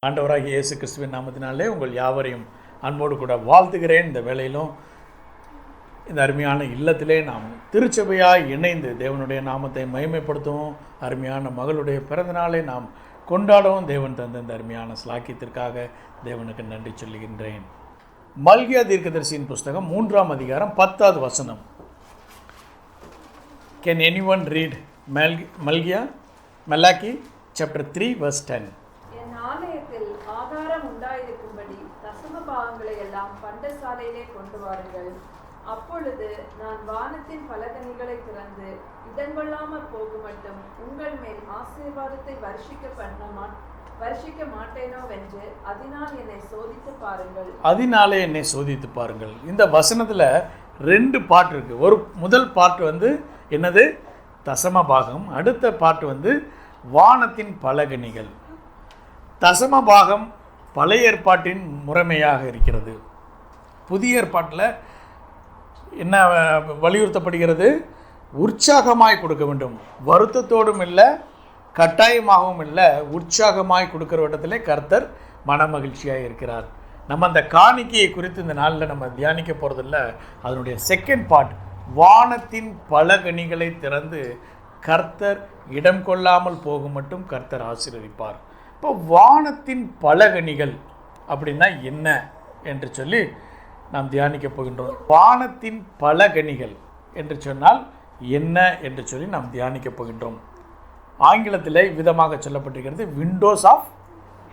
ஆண்டவராகிய இயேசு கிறிஸ்துவின் நாமத்தினாலே உங்கள் யாவரையும் அன்போடு கூட வாழ்த்துகிறேன். இந்த வேளையிலும் இந்த அருமையான இல்லத்திலே நாம் திருச்சபையாய் இணைந்து தேவனுடைய நாமத்தை மகிமைப்படுத்தவும், அருமையான மகளுடைய பிறந்தநாளை நாம் கொண்டாடவும் தேவன் தந்த இந்த அருமையான ஸ்லாக்கியத்திற்காக தேவனுக்கு நன்றி சொல்லுகின்றேன். மல்கியா தீர்க்கதரிசியின் புஸ்தகம் 3ஆம் அதிகாரம் 10வது வசனம். Can anyone read Malachi chapter 3 verse 10? என் ஆலயத்தில் ஆகாரம் உண்டாயிருக்கும்படி தசம பாகங்களை எல்லாம் பண்டசாலையிலே கொண்டு வாருங்கள். அப்பொழுது நான் வானத்தின் பலகணிகளை திறந்து இடங்கொள்ளாமல் போகுமட்டும் உங்கள் மேல் ஆசீர்வாதத்தை வருஷிக்க மாட்டேனோ வென்று அதனால் என்னை சோதித்து பாருங்கள். அதனாலே என்னை சோதித்து பாருங்கள். இந்த வசனத்தில் 2 பாட்டு இருக்குது. ஒரு முதல் பாட்டு என்னது? தசம பாகம். அடுத்த பாட்டு வானத்தின் பலகணிகள். தசம பாகம் பழைய ஏற்பாட்டின் முறைமையாக இருக்கிறது. புதிய ஏற்பாட்டில் என்ன வலியுறுத்தப்படுகிறது? உற்சாகமாய் கொடுக்க வேண்டும். வருத்தத்தோடும் இல்லை, கட்டாயமாகவும் இல்லை, உற்சாகமாய் கொடுக்குற இடத்துல கர்த்தர் மனமகிழ்ச்சியாக இருக்கிறார். நம்ம அந்த காணிக்கையை குறித்து இந்த நாளில் நம்ம தியானிக்க போகிறதில்ல. அதனுடைய செகண்ட் பார்ட், வானத்தின் பலகணிகளை திறந்து கர்த்தர் இடம் கொள்ளாமல் போகும் மட்டும் கர்த்தர் ஆசீர்வதிப்பார். இப்போ வானத்தின் பலகணிகள் அப்படின்னா என்ன என்று சொல்லி நாம் தியானிக்க போகின்றோம். வானத்தின் பலகணிகள் என்று சொன்னால் என்ன என்று சொல்லி நாம் தியானிக்க போகின்றோம். ஆங்கிலத்தில் விதமாக சொல்லப்பட்டிருக்கிறது விண்டோஸ் ஆஃப்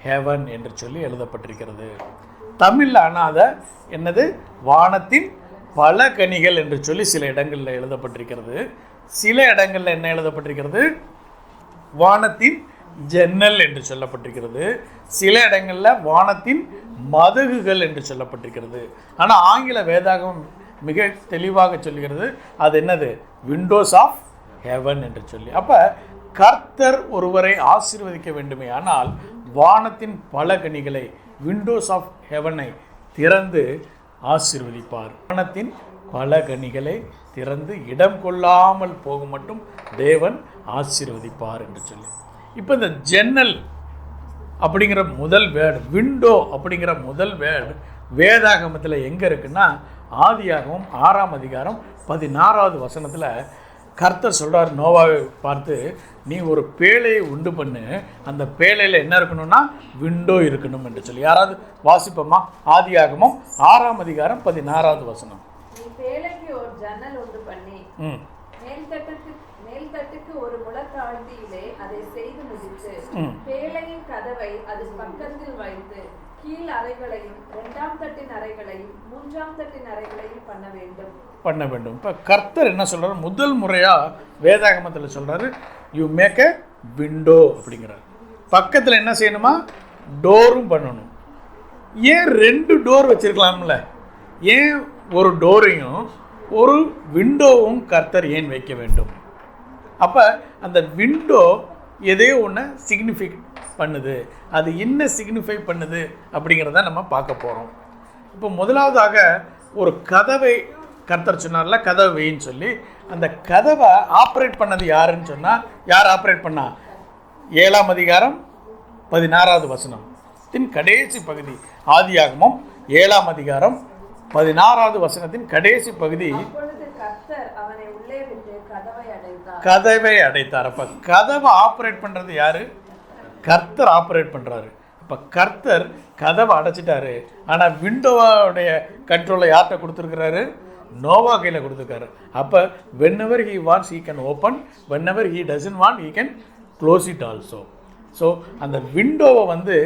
ஹெவன் என்று சொல்லி எழுதப்பட்டிருக்கிறது. தமிழில் ஆனால் அதை என்னது? வானத்தின் பலகணிகள் என்று சொல்லி சில இடங்களில் எழுதப்பட்டிருக்கிறது. சில இடங்களில் என்ன எழுதப்பட்டிருக்கிறது? வானத்தின் ஜன்னல் என்று சொல்லப்பட்டிருக்கிறது. சில இடங்களில் வானத்தின் மதகுகள் என்று சொல்லப்பட்டிருக்கிறது. ஆனால் ஆங்கில வேதாகம் மிக தெளிவாக சொல்கிறது அது என்னது? விண்டோஸ் ஆஃப் ஹெவன் என்று சொல்லி. அப்போ கர்த்தர் ஒருவரை ஆசீர்வதிக்க வேண்டுமே ஆனால் வானத்தின் பலகணிகளை, விண்டோஸ் ஆஃப் ஹெவனை திறந்து ஆசீர்வதிப்பார். வானத்தின் பலகணிகளை திறந்து இடம் கொள்ளாமல் போகும் மட்டும் தேவன் ஆசீர்வதிப்பார் என்று சொல்லி. இப்போ இந்த ஜன்னல் அப்படிங்கிற முதல் வேர்டு, விண்டோ அப்படிங்கிற முதல் வேர்டு வேதாகமத்தில் எங்கே இருக்குன்னா, ஆதியாகமம் 6ஆம் அதிகாரம் 16வது வசனத்தில் கர்த்தர் சொல்கிறார் நோவாவை பார்த்து, நீ ஒரு பேழையை உண்டு பண்ணு, அந்த பேழையில் என்ன இருக்கணும்னா விண்டோ இருக்கணும் என்று சொல்லி. யாராவது வாசிப்போமா? ஆதியாகமம் 6ஆம் அதிகாரம் 16வது வசனம். நீ பேழைக்கு ஒரு ஜன்னல் உண்டு பண்ணி மேல்தட்டுக்கு ஒரு முழத்தாழ்த்தியிலே அதை செய்து முடித்து பேழையின் கதவை அது பக்கத்தில் வைத்து கீழ் அறைகளையும் 2ஆம் தட்டின் அறைகளையும் 3ஆம் தட்டின் அறைகளையும் பண்ண வேண்டும். இப்போ கர்த்தர் என்ன சொல்றாரு? முதல் முறையாக வேதாகமத்தில் சொல்றாரு, யூ மேக் எ விண்டோ அப்படிங்கிறார். பக்கத்தில் என்ன செய்யணுமா? டோரும் பண்ணணும். ஏன் 2 டோர் வச்சிருக்கலாம்ல? ஏன் ஒரு டோரையும் ஒரு விண்டோவும் கர்த்தர் ஏன் வைக்க வேண்டும்? அப்போ அந்த விண்டோ எதையோ ஒன்று சிக்னிஃபை பண்ணுது. அது என்ன சிக்னிஃபை பண்ணுது அப்படிங்கிறத நம்ம பார்க்க போகிறோம். இப்போ முதலாவதாக ஒரு கதவை கர்த்தர் சொன்னார்ல, கதவை வைன்னு சொல்லி. அந்த கதவை ஆப்ரேட் பண்ணது யாருன்னு சொன்னால், யார் ஆப்ரேட் பண்ணா? 7ஆம் அதிகாரம் 16வது வசனத்தின் கடைசி பகுதி. ஆதியாகமம் 7ஆம் அதிகாரம் 16வது வசனத்தின் கடைசி பகுதி. கதவை அடைத்தார். அப்போ கதவை ஆப்ரேட் பண்ணுறது யாரு? கர்த்தர் ஆப்ரேட் பண்ணுறாரு. அப்போ கர்த்தர் கதவை அடைச்சிட்டாரு. ஆனால் விண்டோவோடைய கண்ட்ரோலை யார்கிட்ட கொடுத்துருக்கிறாரு? நோவா கையில் கொடுத்துருக்காரு. அப்போ whenever he wants he can open, whenever he doesn't want he can close it also. So அந்த விண்டோவை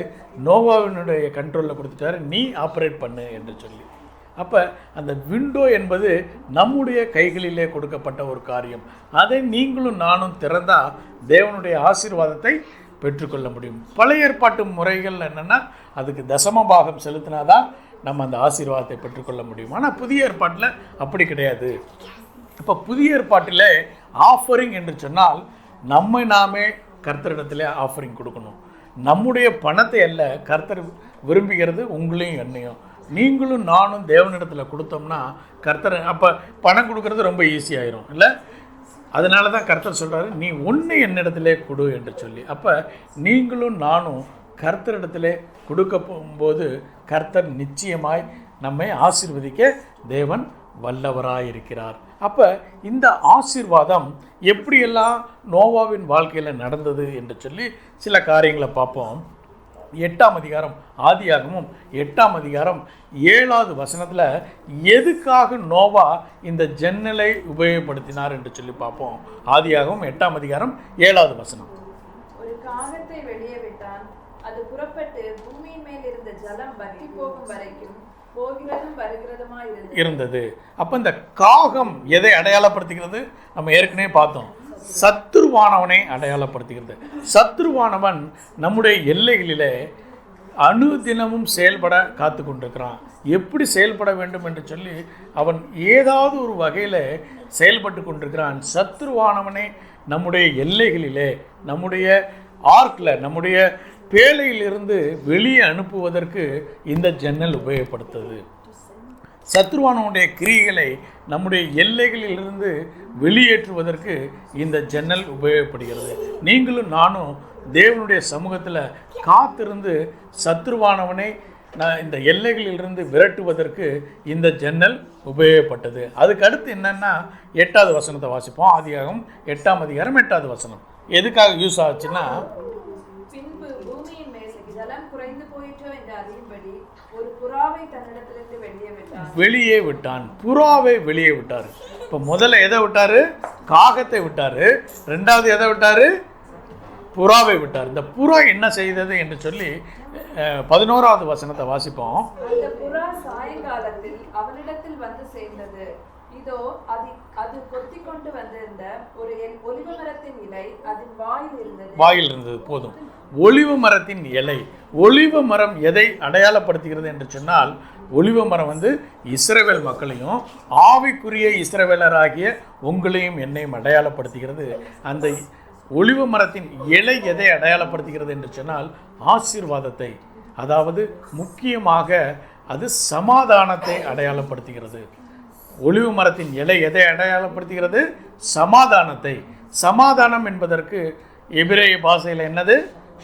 நோவாவினுடைய கண்ட்ரோலில் கொடுத்துட்டாரு, நீ ஆப்ரேட் பண்ணு என்று சொல்லி. அப்போ அந்த விண்டோ என்பது நம்முடைய கைகளிலே கொடுக்கப்பட்ட ஒரு காரியம். அதை நீங்களும் நானும் திறந்தால் தேவனுடைய ஆசீர்வாதத்தை பெற்றுக்கொள்ள முடியும். பழைய ஏற்பாட்டு முறைகள் என்னென்னா, அதுக்கு தசம பாகம் செலுத்தினாதான் நம்ம அந்த ஆசீர்வாதத்தை பெற்றுக்கொள்ள முடியும். ஆனால் புதிய ஏற்பாட்டில் அப்படி கிடையாது. இப்போ புதிய ஏற்பாட்டில் ஆஃபரிங் என்று சொன்னால் நாமே கர்த்தரிடத்தில் ஆஃபரிங் கொடுக்கணும். நம்முடைய பணத்தை அல்ல கர்த்தர் விரும்புகிறது, உங்களையும் என்னையும். நீங்களும் நானும் தேவனிடத்தில் கொடுத்தோம்னா கர்த்தர் அப்போ பணம் கொடுக்கறது ரொம்ப ஈஸியாயிரும் இல்லை? அதனால தான் கர்த்தர் சொல்கிறாரு, நீ ஒன்று என்னிடத்திலே கொடு என்று சொல்லி. அப்போ நீங்களும் நானும் கர்த்தரிடத்திலே கொடுக்க போகும்போது கர்த்தர் நிச்சயமாய் நம்மை ஆசீர்வதிக்க தேவன் வல்லவராயிருக்கிறார். அப்போ இந்த ஆசீர்வாதம் எப்படியெல்லாம் நோவாவின் வாழ்க்கையில் நடந்தது என்று சொல்லி சில காரியங்களை பார்ப்போம். 8ஆம் அதிகாரம், ஆதியாகமும் 8ஆம் அதிகாரம் 7வது வசனத்தில் எதுக்காக நோவா இந்த ஜன்னலை உபயோகப்படுத்தினார் என்று சொல்லி பார்ப்போம். ஆதியாகமும் 8ஆம் அதிகாரம் 7வது வசனம். ஒரு காகத்தை வெளியே விட்டான், அது புறப்பட்டு பூமியின் மேல் இருந்த ஜலம் வற்றி போகும் வரைக்கும் போகிறதும் வருகிறதுமா இருந்தது. அப்போ இந்த காகம் எதை அடையாளப்படுத்துகிறது? நம்ம ஏற்கனவே பார்த்தோம், சத்துருவானவனை அடையாளப்படுத்துகிறது. சத்துருவானவன் நம்முடைய எல்லைகளிலே அனுதினமும் செயல்பட காத்து கொண்டிருக்கிறான். எப்படி செயல்பட வேண்டும் என்று சொல்லி அவன் ஏதாவது ஒரு வகையில் செயல்பட்டு கொண்டிருக்கிறான். சத்துருவானவனை நம்முடைய எல்லைகளிலே, நம்முடைய ஆர்க்கில், நம்முடைய பேழையிலிருந்து வெளியே அனுப்புவதற்கு இந்த ஜன்னல் உபயோகப்படுத்துது. சத்ருவானவனுடைய கிரியைகளை நம்முடைய எல்லைகளிலிருந்து வெளியேற்றுவதற்கு இந்த ஜன்னல் உபயோகப்படுகிறது. நீங்களும் நானும் தேவனுடைய சமூகத்தில் காத்திருந்து சத்ருவானவனை இந்த எல்லைகளிலிருந்து விரட்டுவதற்கு இந்த ஜன்னல் உபயோகப்பட்டது. அதுக்கு அடுத்து என்னென்னா 8வது வசனத்தை வாசிப்போம். ஆதியாகமம் 8ஆம் அதிகாரம் 8வது வசனம். எதுக்காக யூஸ் ஆச்சுன்னா, பின்பு பூமியின் மேல் ஜலம் குறைந்து போயிற்றோ என்று அறியும்படி ஒரு புறாவை தன்னிடத்திலிருந்து வெளியே விட்டான். புறாவை வெளியே விட்டார். இப்போ முதல்ல எதை விட்டாரு? காகத்தை விட்டாரு. 2வது எதை விட்டாரு? புறாவை விட்டார். இந்த புறா என்ன செய்தது என்று சொல்லி 11வது வசனத்தை வாசிப்போம். அந்த புறா சாயங்காலத்தில் அவனிடத்தில் வந்து சேர்ந்தது. இதோ அது கொத்தி கொண்டு வந்திருந்த ஒரு ஒலிவ மரத்தின் இலை அதன் வாயில் இருந்தது. போதும். ஒலிவ மரத்தின் இலை. ஒலிவ மரம் எதை அடையாளப்படுத்துகிறது என்று சொன்னால், ஒலிவ மரம் இஸ்ரவேல் மக்களையும் ஆவிக்குரிய இஸ்ரவேலராகிய உங்களையும் என்னையும் அடையாளப்படுத்துகிறது. அந்த ஒலிவ மரத்தின் இலை எதை அடையாளப்படுத்துகிறது என்று சொன்னால், ஆசீர்வாதத்தை, அதாவது முக்கியமாக அது சமாதானத்தை அடையாளப்படுத்துகிறது. ஒலிவு மரத்தின் இலை எதை அடையாளப்படுத்துகிறது? சமாதானத்தை. சமாதானம் என்பதற்கு எபிரேய பாஷையில் என்னது?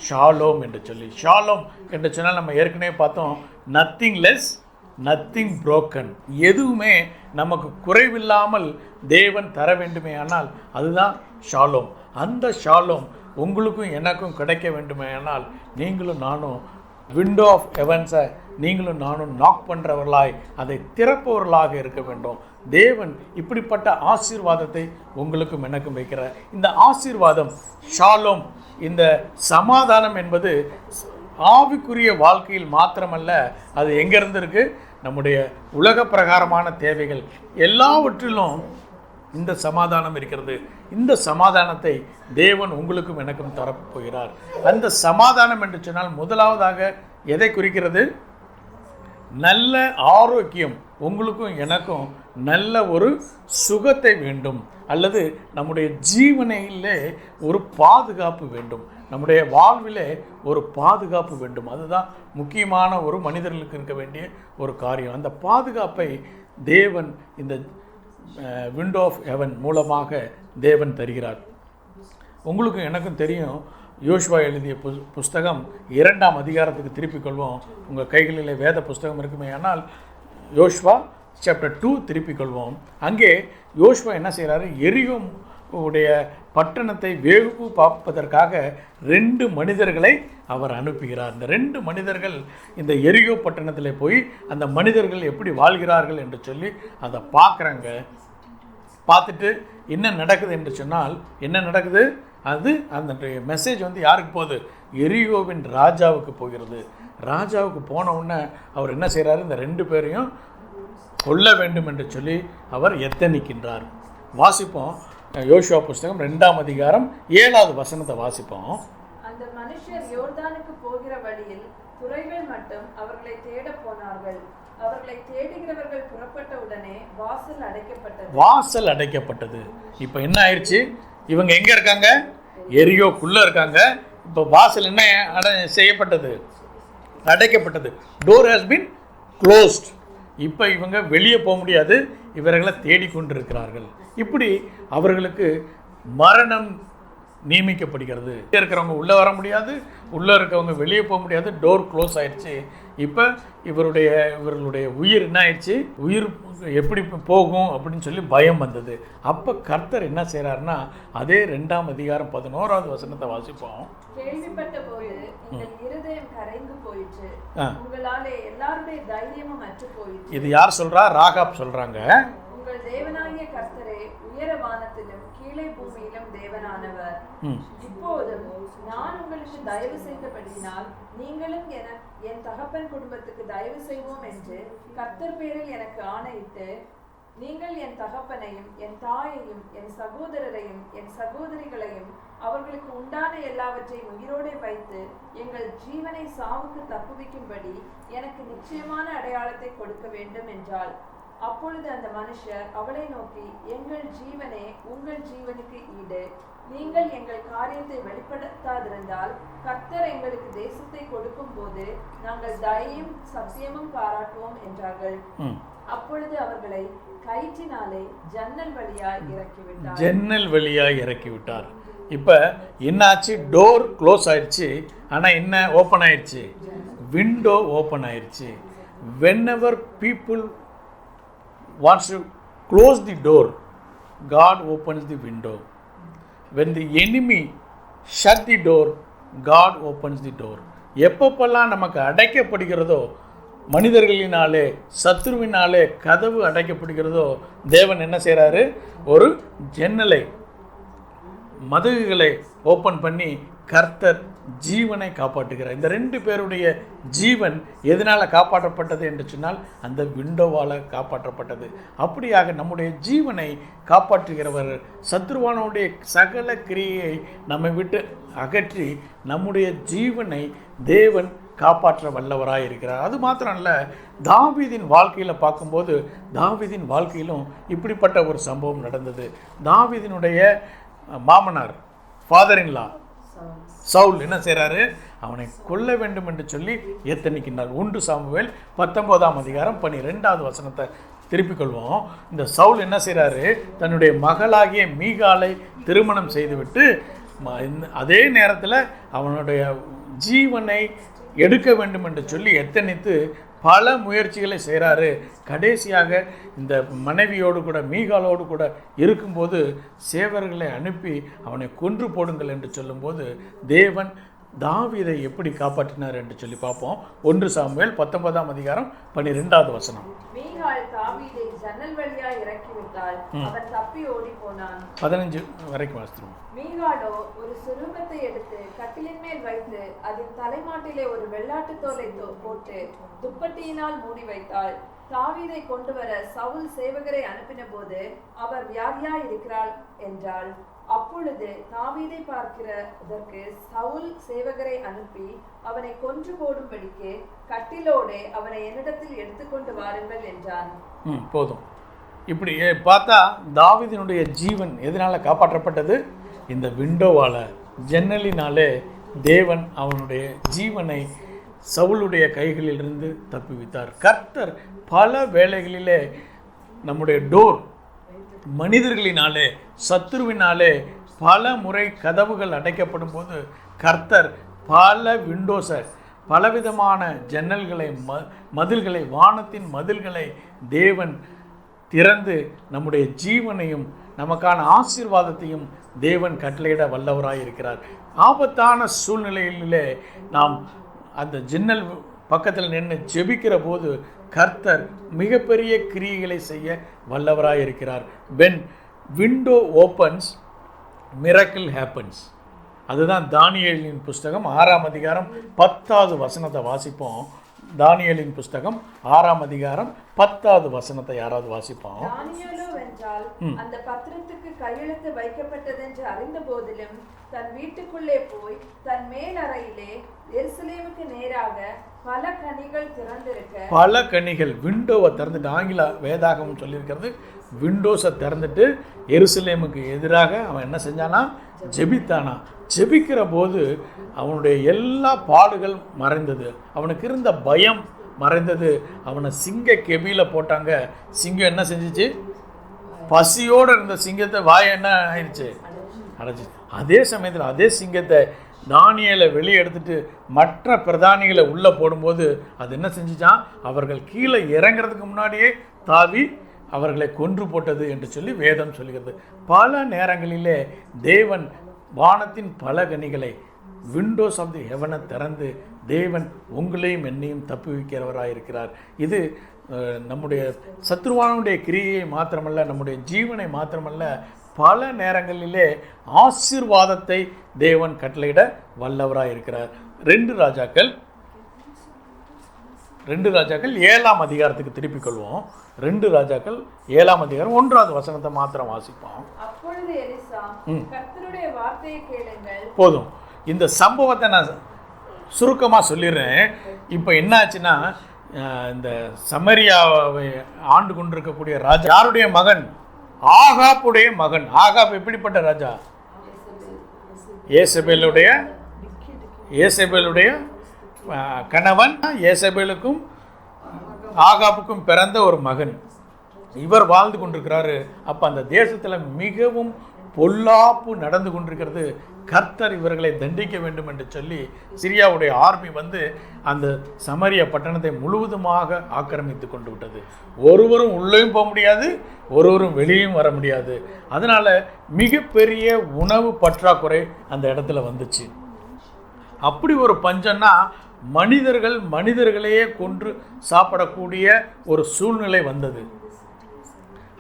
ஷாலோம் என்று சொல்லி. ஷாலோம் என்று சொன்னால் நம்ம ஏற்கனவே பார்த்தோம், நத்திங் லெஸ், நத்திங் புரோக்கன். எதுவுமே நமக்கு குறைவில்லாமல் தேவன் தர வேண்டுமே ஆனால் அதுதான் ஷாலோம். அந்த ஷாலோம் உங்களுக்கும் எனக்கும் கிடைக்க வேண்டுமே ஆனால் நீங்களும் நானும் விண்டோ ஆஃப் ஹெவன்ஸை நீங்களும் நானும் நாக் பண்ணுறவர்களாய் அதை திறப்பவர்களாக இருக்க வேண்டும். தேவன் இப்படிப்பட்ட ஆசீர்வாதத்தை உங்களுக்கும் எனக்கும் வைக்கிறார். இந்த ஆசீர்வாதம் ஷாலோம், இந்த சமாதானம் என்பது ஆவிக்குரிய வாழ்க்கையில் மாத்திரமல்ல, அது எங்கேருந்து இருக்குது? நம்முடைய உலக பிரகாரமான தேவைகள் எல்லாவற்றிலும் இந்த சமாதானம் இருக்கிறது. இந்த சமாதானத்தை தேவன் உங்களுக்கும் எனக்கும் தரப்போகிறார். அந்த சமாதானம் என்று சொன்னால் முதலாவதாக எதை குறிக்கிறது? நல்ல ஆரோக்கியம். உங்களுக்கும் எனக்கும் நல்ல ஒரு சுகத்தை வேண்டும், அல்லது நம்முடைய ஜீவனையிலே ஒரு பாதுகாப்பு வேண்டும், நம்முடைய வாழ்விலே ஒரு பாதுகாப்பு வேண்டும். அதுதான் முக்கியமான ஒரு மனிதர்களுக்கு இருக்க வேண்டிய ஒரு காரியம். அந்த பாதுகாப்பை தேவன் இந்த விண்டோ ஆஃப் ஹெவன் மூலமாக தேவன் தருகிறார். உங்களுக்கும் எனக்கும் தெரியும், யோசுவா எழுதிய புஸ்தகம் 2ஆம் அதிகாரத்துக்கு திருப்பிக் கொள்வோம். உங்கள் கைகளில் வேத புஸ்தகம் இருக்குமே ஆனால் யோசுவா சாப்டர் 2 திருப்பிக் கொள்வோம். அங்கே யோசுவா என்ன செய்கிறாரு? எரிகோ உடைய பட்டணத்தை வேவு பார்ப்பதற்காக 2 மனிதர்களை அவர் அனுப்புகிறார். இந்த 2 மனிதர்கள் இந்த எரிகோ பட்டணத்தில் போய் அந்த மனிதர்கள் எப்படி வாழ்கிறார்கள் என்று சொல்லி அதை பார்க்குறாங்க. பார்த்துட்டு என்ன நடக்குது என்று சொன்னால், என்ன நடக்குது? அது அந்த மெசேஜ் யாருக்கு போகுது? எரிகோவின் ராஜாவுக்கு போகிறது. ராஜாவுக்கு போன உடனே அவர் என்ன செய்கிறாரு? இந்த 2 பேரையும் கொல்ல வேண்டும் என்று சொல்லி அவர் எத்தனிக்கின்றார். வாசிப்போம். யோசுவா புஸ்தகம் 2ஆம் அதிகாரம் 7வது வசனத்தை வாசிப்போம். அந்த மனுஷர் யோர்தானுக்கு போகிற வழியில் துறைகள் மட்டும் அவர்களை தேட போனார்கள். அவர்களை தேடுகிறவர்கள் புறப்பட்ட உடனே வாசல் அடைக்கப்பட்டது. இப்போ என்ன ஆயிடுச்சு? இவங்க எங்க இருக்காங்க? எரியோக்குள்ள இருக்காங்க. இப்போ வாசல் என்ன செய்யப்பட்டது? அடைக்கப்பட்டது. Door has been closed. இப்போ இவங்க வெளியே போக முடியாது. இவர்களை தேடிக்கொண்டிருக்கிறார்கள். இப்படி அவர்களுக்கு மரணம் நியமிக்கப்படுகிறது. இருக்கிறவங்க உள்ளே வர முடியாது, உள்ளே இருக்கவங்க வெளியே போக முடியாது, டோர் க்ளோஸ் ஆயிடுச்சு. இப்போ இவர்களுடைய உயிர் என்ன ஆயிடுச்சு, உயிர் எப்படி போகும் அப்படின்னு சொல்லி பயம் வந்தது. அப்போ கர்த்தர் என்ன செய்கிறாருன்னா, அதே 2ஆம் அதிகாரம் 11வது வசனத்தை வாசிப்போம். கேள்விப்பட்ட போது எங்கள் இருதயம் கரைந்து போயிற்று, உங்களாலே எல்லாருடைய தைரியமும் அற்று போயிற்று. இது யார் சொல்றா? ராகாப் சொல்றாங்க. உங்கள் தேவனாகிய கர்த்தரே உயர வானத்திலும் கீழே பூமியிலும் தேவனானவர். இப்போதும் நான் உங்களுக்கு தயவு செய்தபடியினால் நீங்களும் என் தகப்பன் குடும்பத்துக்கு தயவு செய்வோம் என்று கர்த்தர் பேரில் எனக்கு ஆணையிட்டு, நீங்கள் என் தகப்பனையும் என் தாயையும் என் சகோதரரையும் என் சகோதரிகளையும் அவர்களுக்கு உண்டான எல்லாவற்றையும் உயிரோடு வைத்து எங்கள் ஜீவனை சாவுக்கு தப்புவிக்கும்படி எனக்கு நிச்சயமான அடையாளத்தை கொடுக்க வேண்டும் என்றாள். அப்பொழுது அந்த மனுஷர் அவளை நோக்கி, எங்கள் ஜீவனே உங்கள் ஜீவனுக்கு ஈடு, நீங்கள் எங்கள் காரியத்தை வெளிப்படுத்தாதிருந்தால் கர்த்தர் எங்களுக்கு தேசத்தை கொடுக்கும் போது நாங்கள் தயையும் சத்தியமும் பாராட்டுவோம் என்றார்கள். அப்பொழுது அவர்களை கயிற்றினாலே ஜன்னல் வழியாய் இறக்கிவிட்டார். இப்ப என்னாச்சு? டோர் க்ளோஸ் ஆயிடுச்சு, ஆனா என்ன ஓப்பன் ஆயிடுச்சு? விண்டோ ஓப்பன் ஆயிடுச்சு. whenever people wants to close the door, God opens the window. When the enemy shut the door, God opens the door. எப்பப்பெல்லாம் நமக்கு அடைக்கப்படுகிறதோ, மனிதர்களினாலே சத்துருவினாலே கதவு அடைக்கப்படுகிறதோ, தேவன் என்ன செய்கிறாரு? ஒரு ஜன்னலை, மதகுகளை ஓப்பன் பண்ணி கர்த்தர் ஜீவனை காப்பாற்றுகிறார். இந்த 2 பேருடைய ஜீவன் எதனால் காப்பாற்றப்பட்டது என்று சொன்னால் அந்த விண்டோவால் காப்பாற்றப்பட்டது. அப்படியாக நம்முடைய ஜீவனை காப்பாற்றுகிறவர் சத்ருவானுடைய சகல கிரியை நம்மை விட்டு அகற்றி நம்முடைய ஜீவனை தேவன் காப்பாற்ற வல்லவராக இருக்கிறார். அது மாத்திரம் அல்ல, தாவீதின் வாழ்க்கையில் பார்க்கும்போது தாவீதின் வாழ்க்கையிலும் இப்படிப்பட்ட ஒரு சம்பவம் நடந்தது. தாவீதினுடைய மாமனார், ஃபாதர் இன் லா சவுல் என்ன செய்கிறாரு? அவனை கொல்ல வேண்டும் என்று சொல்லி எத்தனிக்கின்றார். 1 சாமுவேல் 19ஆம் அதிகாரம் 12வது வசனத்தை திருப்பிக் கொள்வோம். இந்த சவுல் என்ன செய்கிறாரு? தன்னுடைய மகளாகிய மீகாலை திருமணம் செய்துவிட்டு அதே நேரத்தில் அவனுடைய ஜீவனை எடுக்க வேண்டும் என்று சொல்லி எத்தனித்து பல முயற்சிகளை செய்கிறாரு. கடைசியாக இந்த மனைவியோடு கூட மீகாலோடு கூட இருக்கும்போது சேவர்களை அனுப்பி அவனை கொன்று போடுங்கள் என்று சொல்லும்போது தேவன் தாவீதை எப்படி காப்பாற்றினார் என்று சொல்லி பார்ப்போம். 1 சாமுவேல் 19ஆம் அதிகாரம் 12வது வசனம். மீகாள் தாவீதை ஜன்னல் வழியாய் இறக்கிவிட்டாள், அவன் தப்பி ஓடி போனான். 15 வரைக்கும் வாசிக்கிறோம். மீகாளோ ஒரு சுரூபத்தை எடுத்து கட்டிலின் மேல் வைத்து அதன் தலைமாட்டிலே ஒரு வெள்ளாட்டு தோலை போட்டு துப்பட்டியினால் மூடி வைத்தாள். தாவீதை கொண்டு வர சவுல் சேவகரை அனுப்பின போது அவர் வியாதியாய் இருக்கிறாள் என்றாள். அப்பொழுது தாவீதை பார்க்கிறதற்கு சவுல் சேவகரை அனுப்பி அவனை கொன்று போடும்படிக்கு கட்டிலோடு அவனை என்னிடத்தில் எடுத்துக்கொண்டு வாருங்கள் என்றான். போதும். இப்படி பார்த்தா தாவீதினுடைய ஜீவன் எதனால காப்பாற்றப்பட்டது? இந்த விண்டோவால், ஜன்னலினாலே தேவன் அவனுடைய ஜீவனை சவுளுடைய கைகளிலிருந்து தப்புவித்தார். கர்த்தர் பல வேளைகளிலே நம்முடைய டோர் மனிதர்களினாலே சத்துருவினாலே பல முறை கதவுகள் அடைக்கப்படும் போது கர்த்தர் பல விண்டோஸை, பலவிதமான ஜன்னல்களை, மதில்களை, வானத்தின் மதில்களை தேவன் திறந்து நம்முடைய ஜீவனையும் நமக்கான ஆசீர்வாதத்தையும் தேவன் கட்டளையிட வல்லவராய் இருக்கிறார். ஆபத்தான சூழ்நிலையிலே நாம் அந்த ஜன்னல் பக்கத்தில் நின்று ஜெபிக்கிற போது கர்த்தர் மிகப்பெரிய கிரியைகளை செய்ய வல்லவராய் இருக்கிறார். when window opens miracle happens. அதுதான் தானியேலின் புஸ்தகம் 6ஆம் அதிகாரம் 10வது வசனத்தை வாசிப்போம். தானியேலின் புஸ்தகம் 6ஆம் அதிகாரம் 10வது வசனத்தை யாராவது வாசிப்போம். தானியேலோ என்றால் அந்த பத்திரத்துக்கு கையெழுத்து வைக்கப்பட்டதென்று அறிந்த போதிலும் தன் வீட்டுக்குள்ளே போய் தன் மேல் அறையிலே எருசலேமுக்கு நேராக பல கனிகள் திறந்திருக்க, பல கனிகள், விண்டோவை திறந்துட்டு, ஆங்கில வேதாகமம் சொல்லியிருக்கிறது, விண்டோஸை திறந்துட்டு எருசலேமுக்கு எதிராக அவன் என்ன செஞ்சானா? ஜெபித்தானா. ஜெபிக்கிற போது அவனுடைய எல்லா பாடுகள் மறைந்தது, அவனுக்கு இருந்த பயம் மறைந்தது. அவனை சிங்க கெபியில் போட்டாங்க. சிங்கம் என்ன செஞ்சிச்சு? பசியோடு இருந்த சிங்கத்தை வாய என்ன ஆயிடுச்சு? அடைச்சி. அதே சமயத்தில் அதே சிங்கத்தை தானியேலை வெளியே எடுத்துட்டு மற்ற பிரதானிகளை உள்ளே போடும்போது அது என்ன செஞ்சுச்சான், அவர்கள் கீழே இறங்கிறதுக்கு முன்னாடியே தாவி அவர்களை கொன்று போட்டது என்று சொல்லி வேதம் சொல்கிறது. பல நேரங்களிலே தேவன் வானத்தின் பல கனிகளை, விண்டோஸ் ஆஃப் தி ஹெவனை திறந்து தேவன் உங்களையும் என்னையும் தப்புவிக்கிறவராக இருக்கிறார். இது நம்முடைய சத்ருவானுடைய கிரியையை மாத்திரமல்ல, நம்முடைய ஜீவனை மாத்திரமல்ல, பல நேரங்களிலே ஆசீர்வாதத்தை தேவன் கட்டளையிட வல்லவராக இருக்கிறார். 2 ராஜாக்கள் 7ஆம் அதிகாரத்துக்கு திருப்பிக் கொள்வோம். 2 ராஜாக்கள் 7ஆம் அதிகாரம் 1வது வசனத்தை மாத்திரம் வாசிப்போம். அப்பொழுது எலிசா, கர்த்தருடைய வார்த்தையை கேளுங்கள். போதும், இந்த சம்பவத்தை நான் சுருக்கமாக சொல்லிடுறேன். இப்போ என்ன ஆச்சுன்னா, இந்த சமரியாவை ஆண்டு கொண்டிருக்கக்கூடிய ராஜா யாருடைய மகன்? ஆகாப்புடைய மகன். ஆகாப் எப்படிப்பட்ட ராஜா? ஏசபேலுடைய கணவன். ஏசபேலுக்கும் ஆகாப்புக்கும் பிறந்த ஒரு மகன். இவர் வாழ்ந்து கொண்டிருக்கிறாரு. அப்போ அந்த தேசத்தில் மிகவும் பொல்லாப்பு நடந்து கொண்டிருக்கிறது. கர்த்தர் இவர்களை தண்டிக்க வேண்டும் என்று சொல்லி சிரியாவுடைய ஆர்மி வந்து அந்த சமரிய பட்டணத்தை முழுவதுமாக ஆக்கிரமித்து கொண்டு விட்டது. ஒருவரும் உள்ளேயும் போக முடியாது, ஒருவரும் வெளியும் வர முடியாது. அதனால் மிகப்பெரிய உணவு பற்றாக்குறை அந்த இடத்துல வந்துச்சு. அப்படி ஒரு பஞ்சம்னா மனிதர்களையே கொன்று சாப்பிடக்கூடிய ஒரு சூழ்நிலை வந்தது.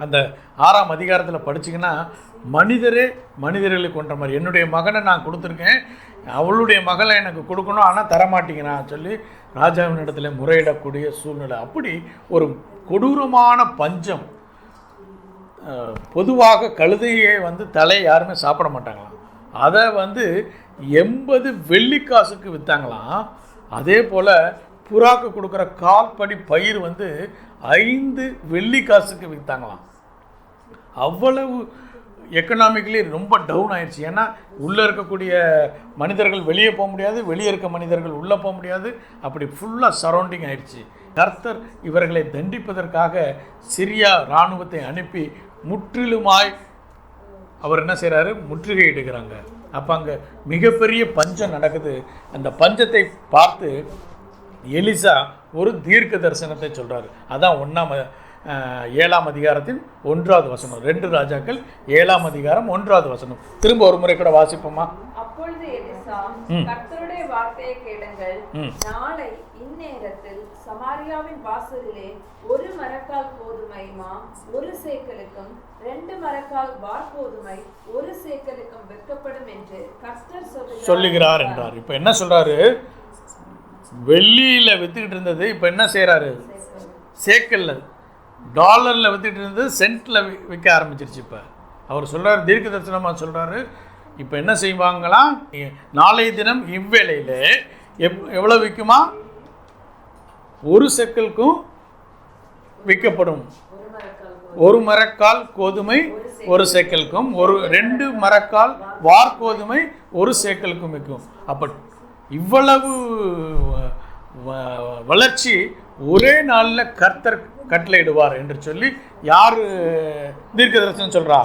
அந்த 6ஆம் அதிகாரத்தில் படிச்சிங்கன்னா, மனிதர்களை கொன்ற மாதிரி என்னுடைய மகனை நான் கொடுத்துருக்கேன், அவளுடைய மகளை எனக்கு கொடுக்கணும், ஆனால் தரமாட்டேங்கிறான் சொல்லி ராஜாவின் இடத்துல முறையிடக்கூடிய சூழ்நிலை. அப்படி ஒரு கொடூரமான பஞ்சம். பொதுவாக கழுதையை வந்து தலை யாருமே சாப்பிட மாட்டாங்களாம். அதை வந்து 80 வெள்ளிக்காசுக்கு விற்றாங்களாம். அதே போல் புறாக்கு கொடுக்குற கால்படி பயிர் வந்து 5 வெள்ளிக்காசுக்கு விற்றாங்களாம். அவ்வளவு எக்கனாமிக்கலி ரொம்ப டவுன் ஆயிடுச்சு. ஏன்னா உள்ளே இருக்கக்கூடிய மனிதர்கள் வெளியே போக முடியாது, வெளியே இருக்க மனிதர்கள் உள்ளே போக முடியாது. அப்படி ஃபுல்லாக சரௌண்டிங் ஆயிடுச்சு. கர்த்தர் இவர்களை தண்டிப்பதற்காக சிரியா இராணுவத்தை அனுப்பி முற்றிலுமாய் அவர் என்ன செய்கிறாரு, முற்றுகையிடுகிறாங்க. அப்போ அங்கே மிகப்பெரிய பஞ்சம் நடக்குது. அந்த பஞ்சத்தை பார்த்து எலிசா ஒரு தீர்க்க தரிசனத்தை சொல்கிறார். அதான் 7ஆம் அதிகாரத்தின் 1வது வசனம். 2 ராஜாக்கள் 7ஆம் அதிகாரம் 1வது வசனம். திரும்ப ஒரு முறை கூட வாசிப்போமா? அப்பொழுது எலிசா, கர்த்தருடைய வார்த்தையை கேளுங்கள். நாளை இந்நேரத்தில் சமாரியாவின் வாசலிலே 1 மரக்கால் கோதுமைமா 1 சேக்கலுக்கும் 2 மரக்கால் வார்கோதுமை 1 சேக்கலுக்கும் விற்கப்படும் என்று கர்த்தர் சொல்லுகிறார் என்றார். இப்போ என்ன சொல்றாரு? வெள்ளியில் வித்துக்கிட்டு இருந்தது இப்போ என்ன செய்கிறாரு? சேக்கல்ல, டாலரில் வித்துக்கிட்டு இருந்தது சென்ட்டில் விற்க ஆரம்பிச்சிருச்சு. இப்போ அவர் சொல்கிறார், தீர்க்க தரிசனமாக சொல்கிறாரு, இப்போ என்ன செய்வாங்களாம், நாளைய தினம் இவ்வேளையில் எவ்வளோ விற்குமா? 1 சேக்கலுக்கும் விற்கப்படும். 1 மரக்கால் கோதுமை 1 சேக்கலுக்கும், 2 மரக்கால் வார்கோதுமை 1 சேக்கலுக்கும் விற்கும். அப்போ இவ்வளவு வளர்ச்சி ஒரே நாளில் கர்த்தர் கட்டளையிடுவார் என்று சொல்லி யார் தீர்க்கதரிசனம் சொல்கிறா?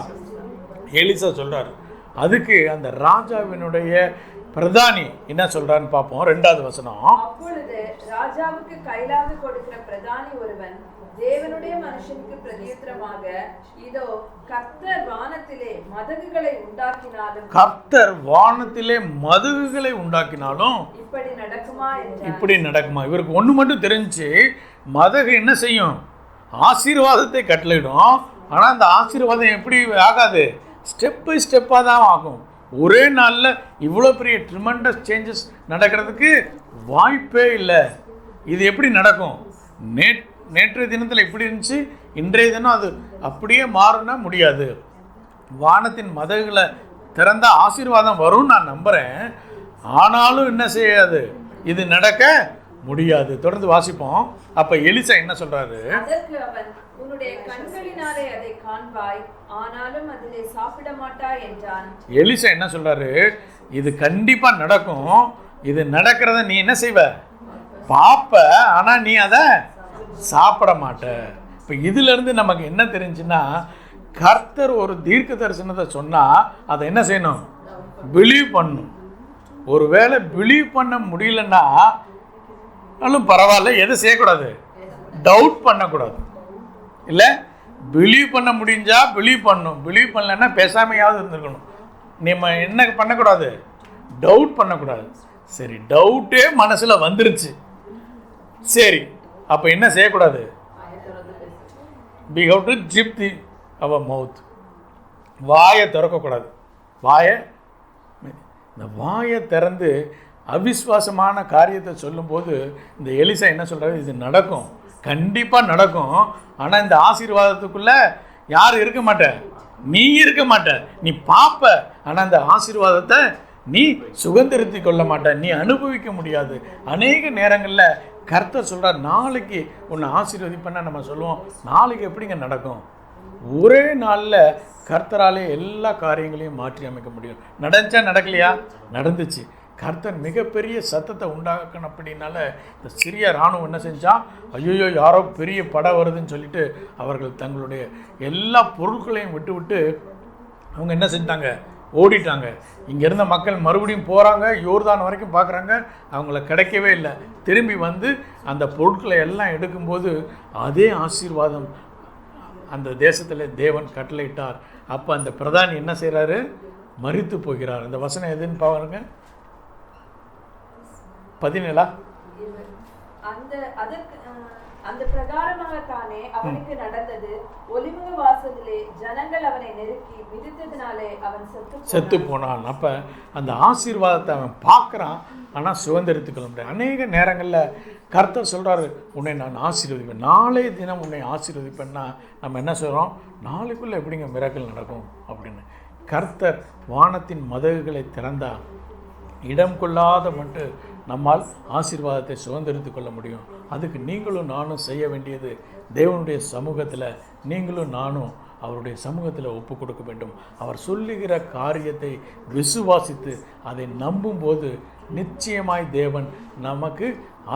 எலிசா சொல்கிறார். அதுக்கு அந்த ராஜாவினுடைய பிரதானி என்ன சொல்றான்னு பார்ப்போம். 2வது வசனம். அப்பொழுது ராஜாவுக்கு கைலாக கொடுக்கிற பிரதானி ஒருவன் தேவனுடைய மனுஷனுக்கு பிரதியுத்தரமாக, இதோ கர்த்தர் வானத்திலே மதகுகளை உண்டாக்கினாலும், கர்த்தர் வானத்திலே மதகுகளை உண்டாக்கினாலும் இப்படி நடக்குமா என்றார். இப்படி நடக்குமா? இவருக்கு ஒன்று மட்டும் தெரிஞ்சு, மதகு என்ன செய்யும்? ஆசீர்வாதத்தை கட்டளையிடும். ஆனால் அந்த ஆசீர்வாதம் எப்படி ஆகாது? ஸ்டெப் பை ஸ்டெப்பாக தான் ஆகும். ஒரே நாளில் இவ்வளோ பெரிய ட்ரிமெண்டஸ் சேஞ்சஸ் நடக்கிறதுக்கு வாய்ப்பே இல்லை. இது எப்படி நடக்கும்? நேற்றைய தினத்தில் எப்படி இருந்துச்சு, இன்றைய தினம் அது அப்படியே மாறுனா முடியாது. வானத்தின் மதகுகளை திறந்த ஆசீர்வாதம் வரும்னு நான் நம்புகிறேன். ஆனாலும் என்ன செய்யாது, இது நடக்க முடியாது. தொடர்ந்து வாசிப்போம். அப்போ எலிசா என்ன சொல்கிறாரு? அதற்கு அவன், உன்னுடைய கண்களினாலே அதை காண்பாய், ஆனாலும் அதிலே சாப்பிட மாட்டாய் என்றான். எலிசா என்ன சொல்கிறாரு? இது கண்டிப்பாக நடக்கும். இது நடக்கிறத நீ என்ன செய்வ? பாப்ப, ஆனால் நீ அதை சாப்பிட மாட்ட. இப்போ இதிலிருந்து நமக்கு என்ன தெரிஞ்சுன்னா, கர்த்தர் ஒரு தீர்க்க தரிசனத்தை சொன்னால் அதை என்ன செய்யணும்? பிலீவ் பண்ணணும். ஒருவேளை பிலீவ் பண்ண முடியலன்னா பரவாயில்ல, எதை செய்யக்கூடாது? டவுட் பண்ணக்கூடாது. இல்லை, பிலீவ் பண்ண முடிஞ்சா பிலீவ் பண்ணணும். பிலீவ் பண்ணலன்னா பேசாமையாவது இருந்துருக்கணும். நம்ம என்ன பண்ணக்கூடாது? டவுட் பண்ணக்கூடாது. சரி, டவுட்டே மனசில் வந்துருச்சு, சரி, அப்போ என்ன செய்யக்கூடாது? we have to zip our mouth. வாயை திறக்கக்கூடாது. இந்த வாயை திறந்து அவிஸ்வாசமான காரியத்தை சொல்லும்போது இந்த எலிசா என்ன சொல்கிறாரு? இது நடக்கும், கண்டிப்பாக நடக்கும். ஆனால் இந்த ஆசீர்வாதத்துக்குள்ளே யார் இருக்க மாட்ட? நீ இருக்க மாட்ட. நீ பார்ப்ப, ஆனால் அந்த ஆசீர்வாதத்தை நீ சுதந்திரத்தை கொள்ள மாட்ட, நீ அனுபவிக்க முடியாது. அநேக நேரங்களில் கர்த்தர் சொல்கிறார், நாளைக்கு உன்னை ஆசீர்வதிப்பேன்னா நம்ம சொல்லுவோம், நாளைக்கு எப்படிங்க நடக்கும்? ஒரே நாளில் கர்த்தராலே எல்லா காரியங்களையும் மாற்றி அமைக்க முடியும். நடந்துச்சா நடக்கலையா? நடந்துச்சு. கர்த்தர் மிகப்பெரிய சத்தத்தை உண்டாக்கணும். அப்படின்னால இந்த சிறிய இராணுவம் என்ன செஞ்சால், ஐயோ யாரோ பெரிய படம் வருதுன்னு சொல்லிட்டு அவர்கள் தங்களுடைய எல்லா பொருட்களையும் விட்டு அவங்க என்ன செஞ்சாங்க? ஓடிட்டாங்க. இங்கே இருந்த மக்கள் மறுபடியும் போகிறாங்க, யோர்தான் வரைக்கும் பார்க்குறாங்க, அவங்கள கிடைக்கவே இல்லை. திரும்பி வந்து அந்த பொருட்களை எல்லாம் எடுக்கும்போது அதே ஆசீர்வாதம் அந்த தேசத்தில் தேவன் கட்டளையிட்டார். அப்போ அந்த பிரதானி என்ன செய்கிறாரு? மரித்து போகிறார். அந்த வசனம் எதுன்னு பாருங்க, 17. அந்த பிரகாரமாகத்தானே அவனுக்கு நடந்தது. ஒலிமுக வாசலிலே ஜனங்கள் அவனை நெருக்கி மிதித்ததினாலே அவன் செத்து போனான். அப்போ அந்த ஆசீர்வாதத்தை அவன் பார்க்குறான், ஆனால் சுதந்திரத்துக் கொள்ள முடியாது. அநேக நேரங்களில் கர்த்தர் சொல்கிறாரு, உன்னை நான் ஆசீர்வதிப்பேன், நாளைய தினம் உன்னை ஆசீர்வதிப்பேன்னா நம்ம என்ன சொல்கிறோம்? நாளைக்குள்ளே எப்படிங்க மிராக்கிள் நடக்கும் அப்படின்னு. கர்த்தர் வானத்தின் மதகுகளை திறந்தா இடம் கொள்ளாத மட்டும் நம்மால் ஆசீர்வாதத்தை சுதந்திரித்து கொள்ள முடியும். அதுக்கு நீங்களும் நானும் செய்ய வேண்டியது, தேவனுடைய சமூகத்தில் நீங்களும் நானும் அவருடைய சமூகத்தில் ஒப்பு கொடுக்க வேண்டும். அவர் சொல்லுகிற காரியத்தை விசுவாசித்து அதை நம்பும்போது நிச்சயமாய் தேவன் நமக்கு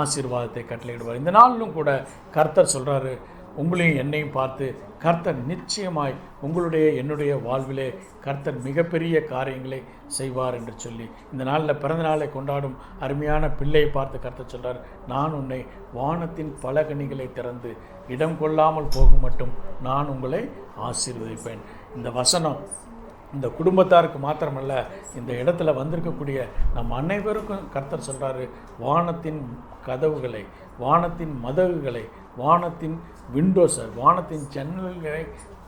ஆசீர்வாதத்தை கட்டளையிடுவார். இந்த நாளிலும் கூட கர்த்தர் சொல்கிறாரு, உங்களையும் என்னையும் பார்த்து கர்த்தர் நிச்சயமாய் உங்களுடைய என்னுடைய வாழ்விலே கர்த்தர் மிகப்பெரிய காரியங்களை செய்வார் என்று சொல்லி, இந்த நாளில் பிறந்த நாளை கொண்டாடும் அருமையான பிள்ளையை பார்த்து கர்த்தர் சொல்கிறார், நான் உன்னை வானத்தின் பல கனிகளை திறந்து இடம் கொள்ளாமல் போகும் மட்டும் நான் உங்களை ஆசீர்வதிப்பேன். இந்த வசனம் இந்த குடும்பத்தாருக்கு மாத்திரமல்ல, இந்த இடத்துல வந்திருக்கக்கூடிய நம் அனைவருக்கும் கர்த்தர் சொல்கிறாரு, வானத்தின் கதவுகளை, வானத்தின் மதகுகளை, வானத்தின் விண்டோஸை, வானத்தின் ஜன்னல்களை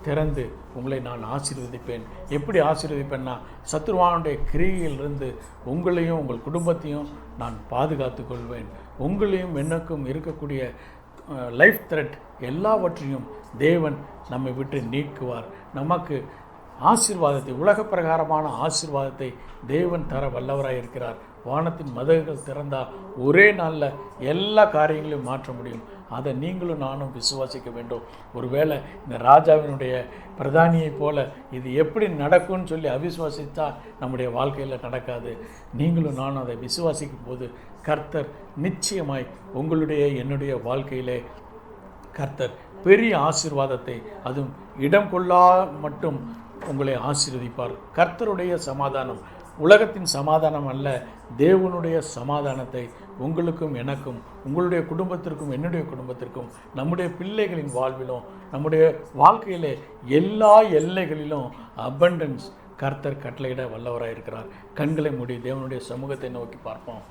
திறந்து உங்களை நான் ஆசீர்வதிப்பேன். எப்படி ஆசீர்வதிப்பேன்னா, சத்துருவானுடைய கிரியையிலிருந்து உங்களையும் உங்கள் குடும்பத்தையும் நான் பாதுகாத்து கொள்வேன். உங்களையும் எனக்கும் இருக்கக்கூடிய லைஃப் த்ரெட் எல்லாவற்றையும் தேவன் நம்மை விட்டு நீக்குவார். நமக்கு ஆசீர்வாதத்தை, உலக பிரகாரமான ஆசீர்வாதத்தை தேவன் தர வல்லவராக இருக்கிறார். வானத்தின் மதகுகள் திறந்தால் ஒரே நாளில் எல்லா காரியங்களையும் மாற்ற முடியும். அதை நீங்களும் நானும் விசுவாசிக்க வேண்டும். ஒருவேளை இந்த ராஜாவினுடைய பிரதானியைப் போல இது எப்படி நடக்கும்னு சொல்லி அவிசுவாசித்தா நம்முடைய வாழ்க்கையில் நடக்காது. நீங்களும் நானும் அதை விசுவாசிக்கும் போது கர்த்தர் நிச்சயமாய் உங்களுடைய என்னுடைய வாழ்க்கையிலே கர்த்தர் பெரிய ஆசீர்வாதத்தை, அதுவும் இடம் கொள்ளா மட்டும் உங்களை ஆசீர்வதிப்பார். கர்த்தருடைய சமாதானம் உலகத்தின் சமாதானம் அல்ல, தேவனுடைய சமாதானத்தை உங்களுக்கும் எனக்கும், உங்களுடைய குடும்பத்திற்கும் என்னுடைய குடும்பத்திற்கும், நம்முடைய பிள்ளைகளின் வாழ்விலும், நம்முடைய வாழ்க்கையிலே எல்லா எல்லைகளிலும் அபண்டன்ஸ் கர்த்தர் கட்டளையிட வல்லவராக இருக்கிறார். கண்களை மூடி தேவனுடைய சமூகத்தை நோக்கி பார்ப்போம்.